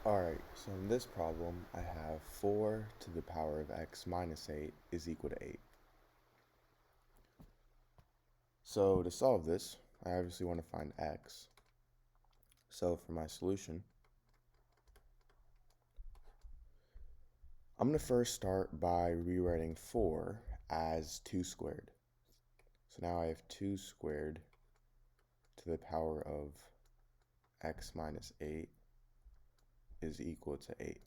Alright, so in this problem, I have 4 to the power of x minus 8 is equal to 8. So to solve this, I obviously want to find x. So for my solution, I'm going to first start by rewriting 4 as 2 squared. So now I have 2 squared to the power of x minus 8 is equal to 8.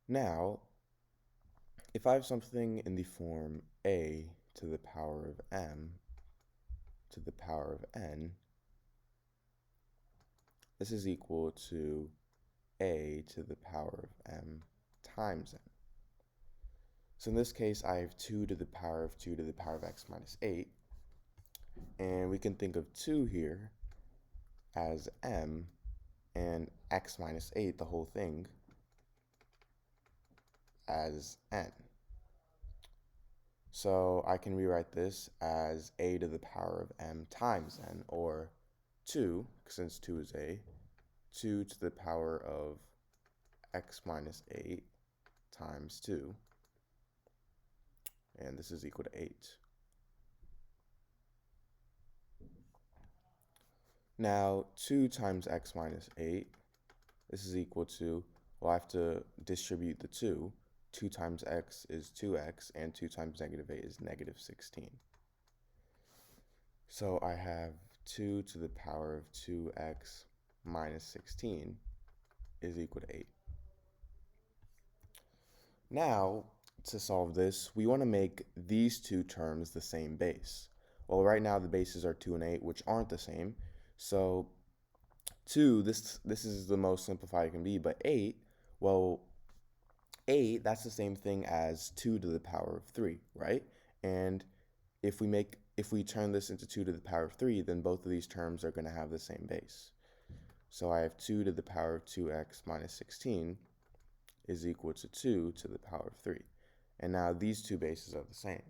Now, if I have something in the form a to the power of m to the power of n, this is equal to a to the power of m times n. So in this case, I have 2 to the power of 2 to the power of x minus 8. And we can think of 2 here as m and x minus 8, the whole thing, as n. So I can rewrite this as a to the power of m times n, or 2, since 2 is a, 2 to the power of x minus 8 times 2, and this is equal to 8. Now, 2 times x minus 8, this is equal to, well, I have to distribute the 2. 2 times x is 2x, and 2 times negative 8 is negative 16. So I have 2 to the power of 2x minus 16 is equal to 8. Now, to solve this, we want to make these two terms the same base. Well, right now the bases are 2 and 8, which aren't the same. So 2, this is the most simplified it can be, but 8, well, 8, that's the same thing as 2 to the power of 3, right? And if we turn this into 2 to the power of 3, then both of these terms are going to have the same base. So I have 2 to the power of 2x minus 16 is equal to 2 to the power of 3. And now these two bases are the same.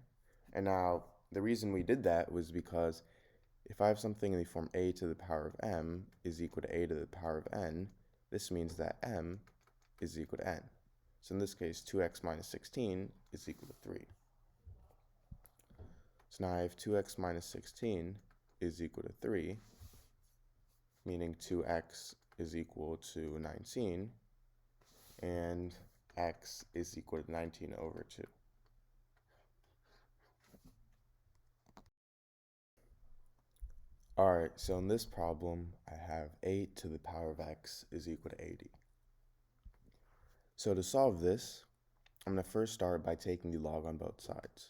And now the reason we did that was because if I have something in the form a to the power of m is equal to a to the power of n, this means that m is equal to n. So in this case, 2x minus 16 is equal to 3. So now I have 2x minus 16 is equal to 3, meaning 2x is equal to 19, and x is equal to 19 over 2. Alright, so in this problem, I have 8 to the power of x is equal to 80. So to solve this, I'm going to first start by taking the log on both sides.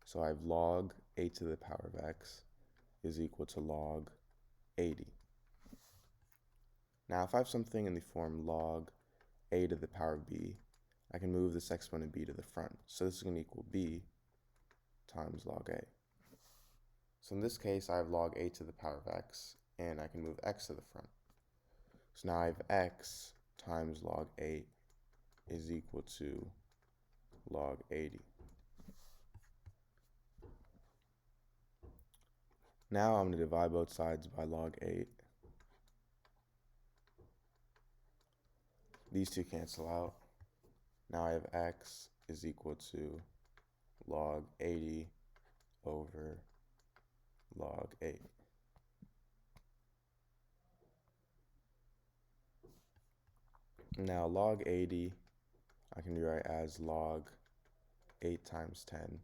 So I have log 8 to the power of x is equal to log 80. Now if I have something in the form log a to the power of b, I can move this exponent b to the front. So this is going to equal b times log a. So in this case, I have log a to the power of x, and I can move x to the front. So now I have x times log 8 is equal to log 80. Now I'm going to divide both sides by log 8. These two cancel out. Now I have x is equal to log 80 over log 8. Now log 80 I can rewrite as log 8 times 10.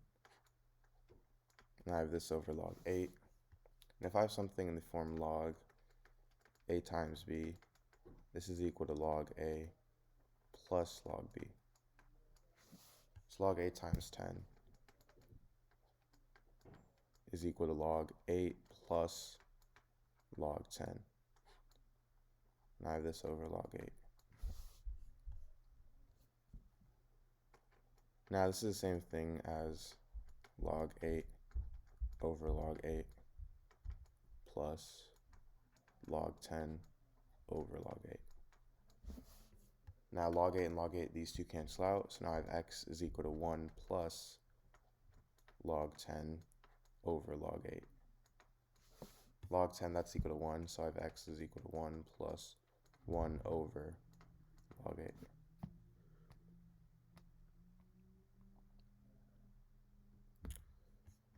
And I have this over log 8. And if I have something in the form log a times b, this is equal to log a plus log b. So log 8 times 10 is equal to log 8 plus log 10. And I have this over log 8. Now this is the same thing as log 8 over log 8 plus log 10 over log 8. Now log 8 and log 8, these two cancel out, so now I have x is equal to 1 plus log 10 over log 8. log 10, that's equal to 1, so I have x is equal to 1 plus 1 over log 8.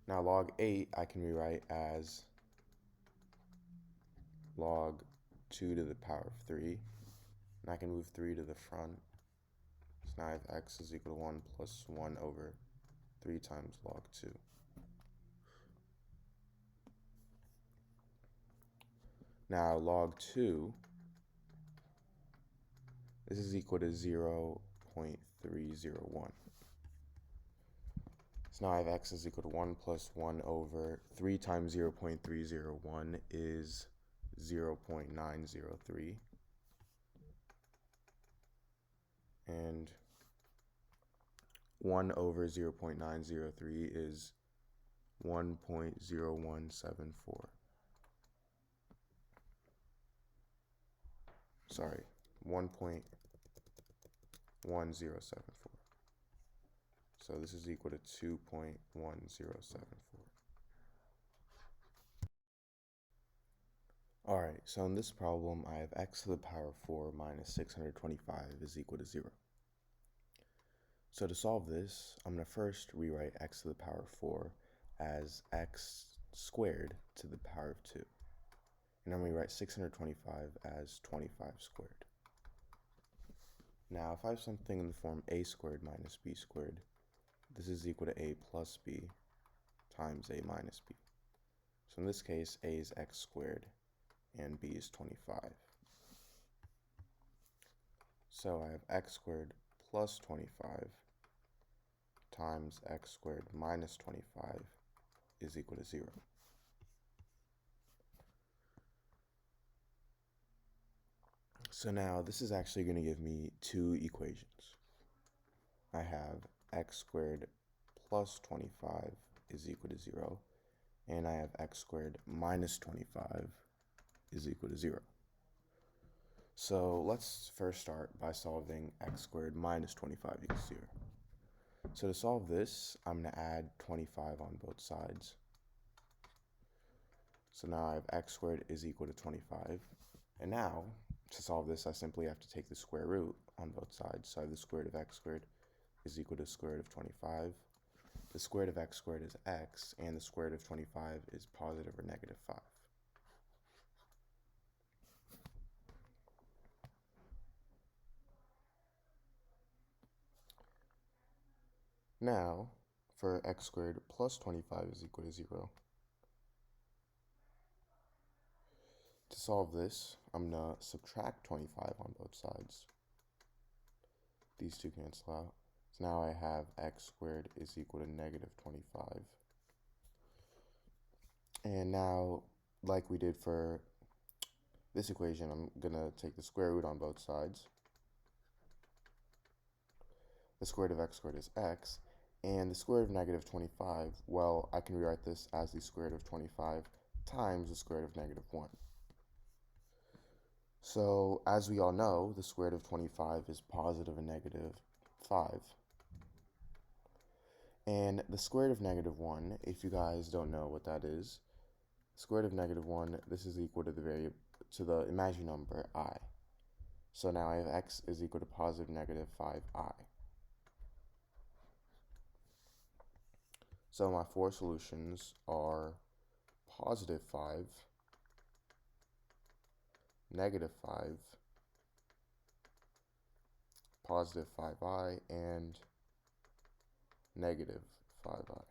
Now log 8 I can rewrite as log 2 to the power of 3, and I can move 3 to the front. So now I have x is equal to 1 plus 1 over 3 times log 2. Now log 2, this is equal to 0.301. So now I have x is equal to 1 plus 1 over 3 times 0.301 is 0.903. And 1 over 0.903 is 1.0174. Sorry, 1.1074. So this is equal to 2.1074. Alright, so in this problem, I have x to the power of 4 minus 625 is equal to 0. So to solve this, I'm going to first rewrite x to the power of 4 as x squared to the power of 2. And I'm going to rewrite 625 as 25 squared. Now, if I have something in the form a squared minus b squared, this is equal to a plus b times a minus b. So in this case, a is x squared and b is 25. So I have x squared plus 25 times x squared minus 25 is equal to 0. So now this is actually going to give me two equations. I have x squared plus 25 is equal to 0, and I have x squared minus 25 is equal to 0. So let's first start by solving x squared minus 25 equals 0. So to solve this, I'm going to add 25 on both sides. So now I have x squared is equal to 25. And now, to solve this, I simply have to take the square root on both sides. So I have the square root of x squared is equal to the square root of 25. The square root of x squared is x, and the square root of 25 is positive or negative 5. Now, for x squared plus 25 is equal to 0. To solve this, I'm going to subtract 25 on both sides. These two cancel out. So now I have x squared is equal to negative 25. And now, like we did for this equation, I'm going to take the square root on both sides. The square root of x squared is x. And the square root of negative 25, well, I can rewrite this as the square root of 25 times the square root of negative 1. So, as we all know, the square root of 25 is positive and negative 5. And the square root of negative 1, if you guys don't know what that is, square root of negative 1, this is equal to the imaginary number I. So now I have x is equal to positive negative 5i. So my four solutions are positive 5, negative 5, positive 5i, and negative 5i.